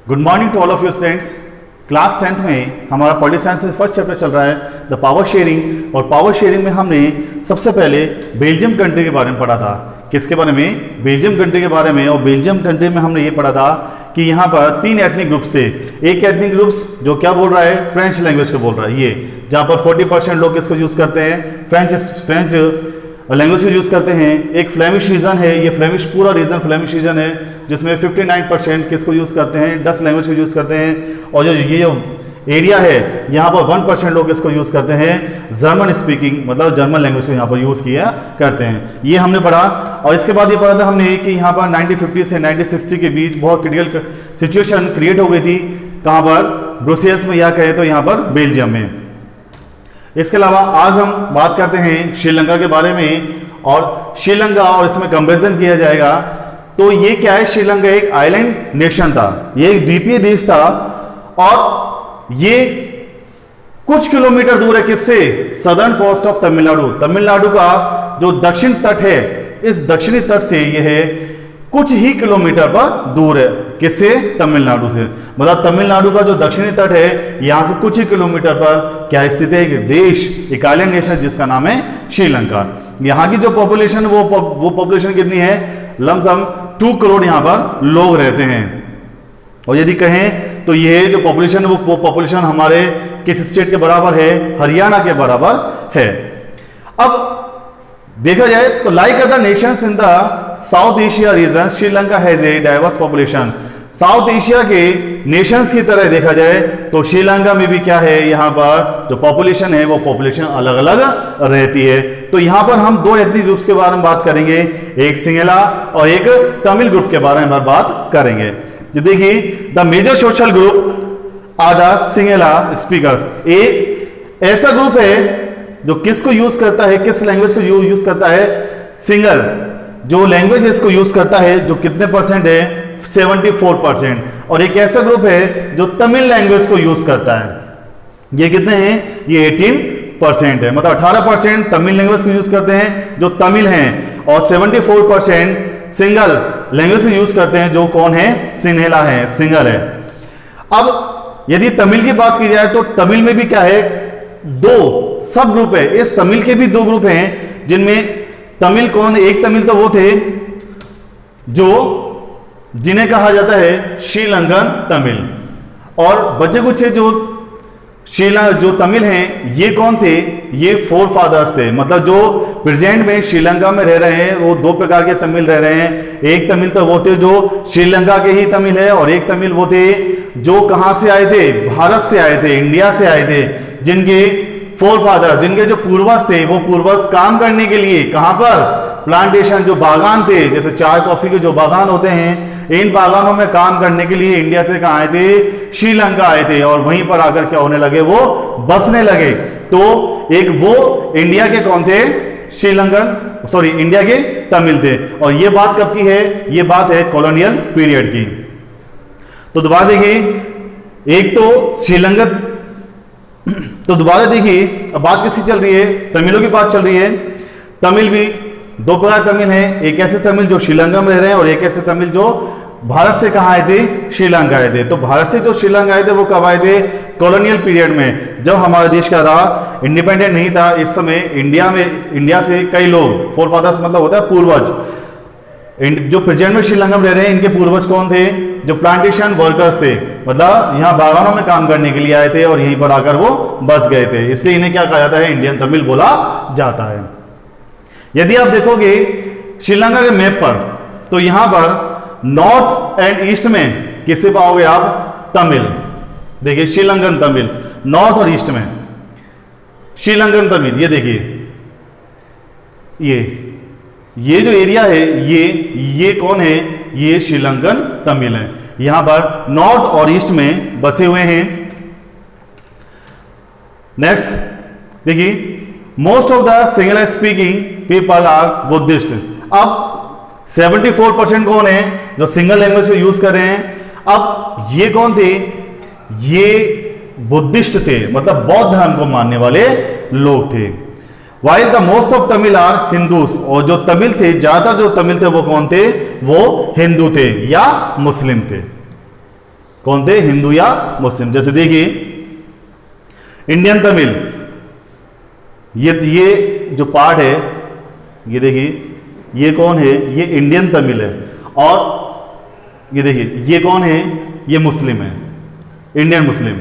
Good morning to all of you students. Class 10th में हमारा political science में first chapter चल रहा है द पावर शेयरिंग। और पावर शेयरिंग में हमने सबसे पहले बेल्जियम कंट्री के बारे में पढ़ा था। किसके बारे में? बेल्जियम कंट्री के बारे में। और बेल्जियम कंट्री में हमने ये पढ़ा था कि यहाँ पर 3 एथनिक ग्रुप्स थे। एक एथनिक ग्रुप्स जो क्या बोल रहा है, फ्रेंच लैंग्वेज को बोल रहा है, ये जहाँ पर 40% लोग इसको यूज़ करते हैं, फ्रेंच लैंग्वेज को यूज़ करते हैं। एक फ्लेमिश रीजन है, ये फ्लेमिश पूरा रीजन फ्लेमिश रीजन है जिसमें 59% किसको यूज़ करते हैं, डच लैंग्वेज को यूज़ करते हैं। और जो एरिया है यहाँ पर 1% लोग इसको यूज़ करते हैं जर्मन स्पीकिंग, मतलब जर्मन लैंग्वेज को यहाँ पर यूज़ किया करते हैं। ये हमने पढ़ा। और इसके बाद ये पढ़ा था हमने कि यहाँ पर 1950 से 1960 के बीच बहुत क्रिटिकल सिचुएशन क्रिएट हो गई थी। कहाँ पर? ब्रुसेल्स में, या कहे तो यहाँ पर बेल्जियम में। इसके अलावा आज हम बात करते हैं श्रीलंका के बारे में। और श्रीलंका, और इसमें कंपेरिजन किया जाएगा तो ये क्या है, श्रीलंका एक आइलैंड नेशन था, ये एक द्वीपीय देश था। और ये कुछ किलोमीटर दूर है किससे? Southern coast of Tamil Nadu. Tamil Nadu का जो दक्षिण तट है, इस दक्षिणी तट से ये है कुछ ही किलोमीटर पर दूर है। किससे? तमिलनाडु से। मतलब तमिलनाडु का जो दक्षिणी तट है यहां से कुछ ही किलोमीटर पर क्या स्थित है? एक देश, एक आइलैंड नेशन जिसका नाम है श्रीलंका। यहाँ की जो पॉपुलेशन वो पॉपुलेशन कितनी है? लमसम 2 करोड़ यहाँ पर लोग रहते हैं। और यदि कहें तो ये जो पॉपुलेशन है वो पॉपुलेशन हमारे किस स्टेट के बराबर है? हरियाणा के बराबर है। अब देखा जाए तो like other Nations in the south Asia region, Sri Lanka has a diverse population. South Asia के नेशंस की तरह देखा जाए तो श्रीलंका में भी क्या है, यहाँ पर जो पॉपुलेशन है वो पॉपुलेशन अलग अलग रहती है। तो यहाँ पर हम 2 एथनिक ग्रुप्स के बारे में बात करेंगे, एक सिंगला और एक तमिल ग्रुप के बारे में बात करेंगे। तो देखिए, the major social group are the Sinhala speakers. एक ऐसा ग्रुप है जो किसको यूज करता है, किस लैंग्वेज को यूज करता है? सिंगल जो लैंग्वेज इसको यूज करता है, जो कितने परसेंट है? 74%। और एक ऐसा ग्रुप है जो तमिल लैंग्वेज को यूज करता है, ये कितने हैं? ये 18% है। मतलब 18% तमिल लैंग्वेज को यूज करते हैं जो तमिल हैं, और 74% सिंगल लैंग्वेज को यूज करते हैं जो कौन है? सिंहला है, सिंगल है। अब यदि तमिल की बात की जाए तो तमिल में भी क्या है? 2 सब ग्रुप है। इस तमिल के भी 2 ग्रुप हैं जिनमें तमिल कौन? एक तमिल तो वो थे जिन्हें कहा जाता है श्रीलंकन तमिल। और बचे कुछ जो तमिल हैं ये कौन थे? ये 4 फादर्स थे। मतलब जो प्रेजेंट में श्रीलंका में रह रहे हैं वो 2 प्रकार के तमिल रह रहे हैं। एक तमिल तो वो थे जो श्रीलंका के ही तमिल है, और एक तमिल वो थे जो कहां से आए थे? भारत से आए थे, इंडिया से आए थे, जिनके 4 फादर्स, जिनके जो पूर्वज थे वो पूर्वज काम करने के लिए कहां पर? प्लांटेशन, जो बागान थे, जैसे चाय कॉफी के जो बागान होते हैं, इन बागानों में काम करने के लिए इंडिया से कहां आए थे? श्रीलंका आए थे। और वहीं पर आकर क्या होने लगे? वो बसने लगे। तो एक वो इंडिया के कौन थे? श्रीलंकन, सॉरी, इंडिया के तमिल थे। और ये बात कब की है? ये बात है कॉलोनियल पीरियड की। तो दोबारा देखिए, एक तो श्रीलंका, तो दोबारा देखिए अब बात किसकी चल रही है? तमिलों की बात चल रही है। तमिल भी 2 प्रकार तमिल हैं, एक ऐसे तमिल जो श्रीलंका में रह रहे हैं, और एक ऐसे तमिल जो भारत से कहाँ आए थे? श्रीलंका आए थे। तो भारत से जो श्रीलंका आए थे वो कब आए थे? कॉलोनियल पीरियड में, जब हमारा देश क्या था? इंडिपेंडेंट नहीं था। इस समय इंडिया से कई लोग, 4 फादर्स मतलब होता है पूर्वज, जो प्रेजेंट में श्रीलंका में रह रहे हैं इनके पूर्वज कौन थे? जो प्लांटेशन वर्कर्स थे, मतलब यहाँ बागानों में काम करने के लिए आए थे और यहीं पर आकर वो बस गए थे। इसलिए इन्हें क्या कहा जाता है? इंडियन तमिल बोला जाता है। यदि आप देखोगे श्रीलंका के मैप पर तो यहां पर नॉर्थ एंड ईस्ट में किसे पाओगे आप? तमिल। देखिए श्रीलंकन तमिल नॉर्थ और ईस्ट में, श्रीलंकन तमिल। ये देखिए, ये जो एरिया है ये कौन है? ये श्रीलंकन तमिल है। यहां पर नॉर्थ और ईस्ट में बसे हुए हैं। नेक्स्ट देखिए, most of the Sinhala speaking people are Buddhist. अब 74% कौन है जो सिंगल लैंग्वेज को यूज कर रहे हैं? अब ये कौन थे? ये बुद्धिस्ट थे, मतलब बौद्ध धर्म को मानने वाले लोग थे। While the most of Tamil are Hindus. और जो तमिल थे, ज्यादातर जो तमिल थे वो कौन थे? वो हिंदू थे या मुस्लिम थे। कौन थे? हिंदू या मुस्लिम। जैसे देखिए इंडियन तमिल, ये जो पार्ट है, ये देखिए ये कौन है? ये इंडियन तमिल है। और ये देखिए ये कौन है? ये मुस्लिम है, इंडियन मुस्लिम।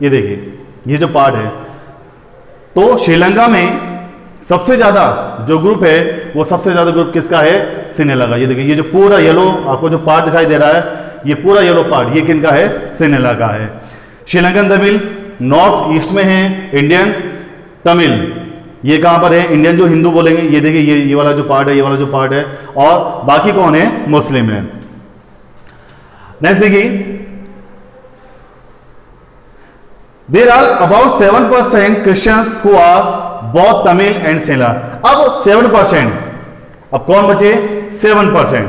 ये देखिए ये जो पार्ट है। तो श्रीलंका में सबसे ज्यादा जो ग्रुप है वो सबसे ज्यादा ग्रुप किसका है? सिनेला का। ये देखिए ये जो पूरा येलो आपको जो पार्ट दिखाई दे रहा है, ये पूरा येलो पार्ट, ये किनका है? सिनेला का है। श्रीलंकन तमिल नॉर्थ ईस्ट में है। इंडियन तमिल ये कहां पर है? इंडियन जो हिंदू बोलेंगे, ये देखिए ये वाला जो पार्ट है, ये वाला जो पार्ट है। और बाकी कौन है? मुस्लिम है। नेक्स्ट देखिए there are about 7% Christians who are both Tamil and Sinhala. अब 7%, अब कौन बचे? 7%।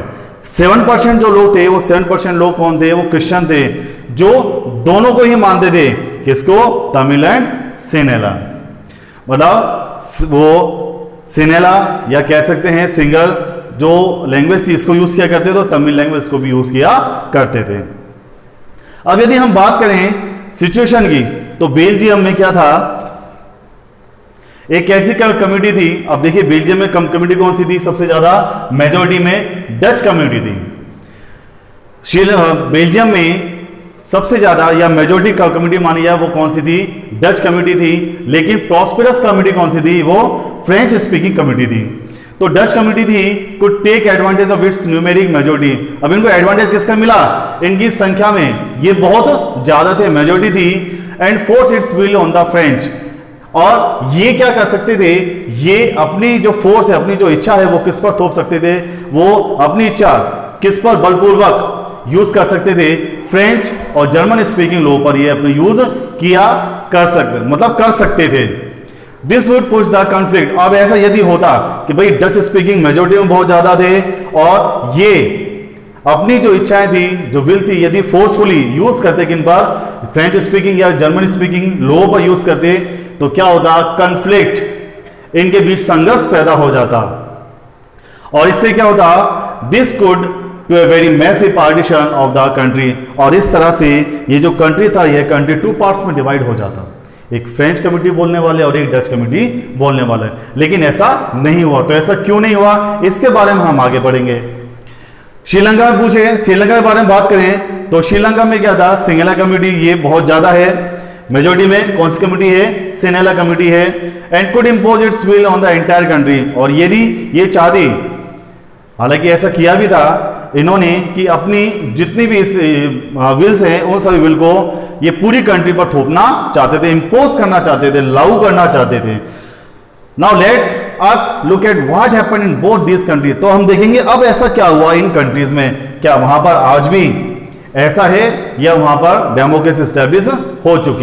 7% जो लोग थे वो 7% लोग कौन थे? वो क्रिश्चियन थे, जो दोनों को ही मानते थे। किसको? तमिल एंड सिनेला। मतलब वो सिनेला या कह सकते हैं सिंगल जो लैंग्वेज थी इसको यूज किया करते थे, तो तमिल लैंग्वेज को भी यूज किया करते थे। अब यदि हम बात करें सिचुएशन की, तो बेल्जियम में क्या था? एक ऐसी कम्युनिटी थी। अब देखिए बेल्जियम में कम्युनिटी कौन सी थी? सबसे ज्यादा मेजोरिटी में डच कम्युनिटी थी। बेल्जियम में सबसे ज्यादा या मेजोरिटी कम्युनिटी मानी जाए वो कौन सी थी? डच कम्युनिटी थी। लेकिन प्रॉस्पेरस कम्युनिटी कौन सी थी? वो फ्रेंच स्पीकिंग कम्युनिटी थी। तो डच कम्युनिटी थी could take advantage of its numeric majority. अब इनको एडवांटेज किसका मिला? इनकी संख्या में ये बहुत ज्यादा थे, मेजोरिटी थी। And force it's will on the French. और ये क्या कर सकते थे? ये अपनी जो फोर्स है, अपनी जो इच्छा है, वो किस पर थोप सकते थे? वो अपनी इच्छा किस पर बलपूर्वक यूज कर सकते थे? फ्रेंच और जर्मन स्पीकिंग लोगों पर ये अपने यूज किया कर सकते, मतलब कर सकते थे। This would push the conflict. अब ऐसा यदि होता कि भाई डच स्पीकिंग मेजोरिटी में बहुत ज्यादा थे और ये अपनी जो इच्छाएं थी, जो विल थी, यदि फोर्सफुली यूज करते किन पर? फ्रेंच स्पीकिंग या जर्मन स्पीकिंग लोगों पर यूज करते, तो क्या होता? कॉन्फ्लिक्ट, इनके बीच संघर्ष पैदा हो जाता। और इससे क्या होता? This could to a very massive partition of the country. और इस तरह से ये जो कंट्री था, यह कंट्री 2 पार्ट्स में डिवाइड हो जाता, एक फ्रेंच कम्युनिटी बोलने वाले और एक डच कम्युनिटी बोलने वाले। लेकिन ऐसा नहीं हुआ। तो ऐसा क्यों नहीं हुआ, इसके बारे में हम आगे बढ़ेंगे। श्रीलंका में पूछे, श्रीलंका के बारे में बात करें तो श्रीलंका में क्या था? सिंगला कम्युनिटी ये बहुत ज्यादा है। मेजोरिटी में कौन सी कम्युनिटी है? सिनेला कम्युनिटी है। And could impose it's will on the entire country. और यदि ये चाहती, हालांकि ऐसा किया भी था इन्होंने, कि अपनी जितनी भी विल्स हैं उन सभी विल को ये पूरी कंट्री पर थोपना चाहते थे, इंपोज करना चाहते थे, लागू करना चाहते थे। Now let us look at what happened in both this country. तो हम देखेंगे अब ऐसा क्या हुआ इन कंट्रीज में। क्या वहां पर आज भी ऐसा है या वहां पर डेमोक्रेसी स्टैब्लिश हो चुकी?